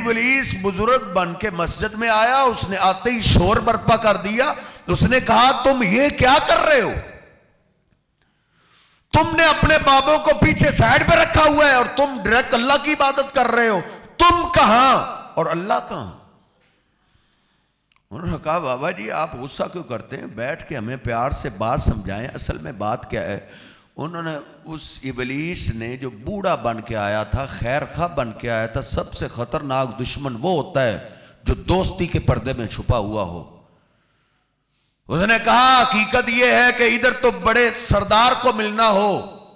ابلیس بزرگ بن کے مسجد میں آیا، اس نے آتے ہی شور برپا کر دیا. اس نے کہا تم یہ کیا کر رہے ہو؟ تم نے اپنے بابوں کو پیچھے سائڈ پہ رکھا ہوا ہے اور تم ڈائریکٹ اللہ کی عبادت کر رہے ہو. تم کہاں اور اللہ کہاں؟ انہوں نے کہا بابا جی آپ غصہ کیوں کرتے ہیں، بیٹھ کے ہمیں پیار سے بات سمجھائیں، اصل میں بات کیا ہے. انہوں نے اس ابلیس نے جو بوڑھا بن کے آیا تھا، خیر خواہ بن کے آیا تھا، سب سے خطرناک دشمن وہ ہوتا ہے جو دوستی کے پردے میں چھپا ہوا ہو. اس نے کہا حقیقت یہ ہے کہ ادھر تو بڑے سردار کو ملنا ہو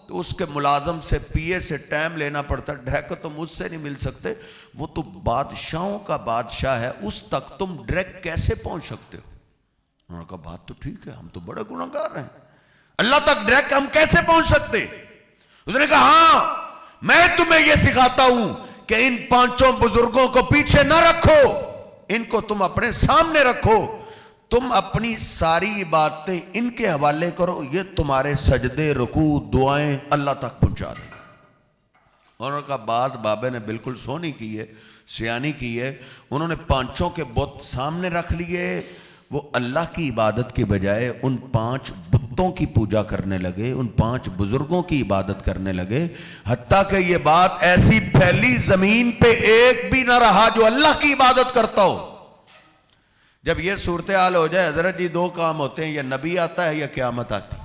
تو اس کے ملازم سے پی اے سے ٹائم لینا پڑتا، ڈائریکٹ تم مجھ سے نہیں مل سکتے، وہ تو بادشاہوں کا بادشاہ ہے، اس تک تم ڈائریکٹ کیسے پہنچ سکتے ہو؟ انہوں نے کہا بات تو ٹھیک ہے، ہم تو بڑے گناہگار ہیں، اللہ تک ڈائریکٹ ہم کیسے پہنچ سکتے؟ اس نے کہا ہاں میں تمہیں یہ سکھاتا ہوں کہ ان پانچوں بزرگوں کو پیچھے نہ رکھو، ان کو تم اپنے سامنے رکھو، تم اپنی ساری باتیں ان کے حوالے کرو، یہ تمہارے سجدے رکوع دعائیں اللہ تک پہنچا دیں. انہوں نے کہا بات بابے نے بالکل سونی کی ہے، سیانی کی ہے. انہوں نے پانچوں کے بت سامنے رکھ لیے، وہ اللہ کی عبادت کی بجائے ان 5 بتوں کی پوجا کرنے لگے، ان 5 بزرگوں کی عبادت کرنے لگے، حتیٰ کہ یہ بات ایسی پھیلی زمین پہ ایک بھی نہ رہا جو اللہ کی عبادت کرتا ہو. جب یہ صورتحال ہو جائے حضرت جی 2 کام ہوتے ہیں، یا نبی آتا ہے یا قیامت آتی.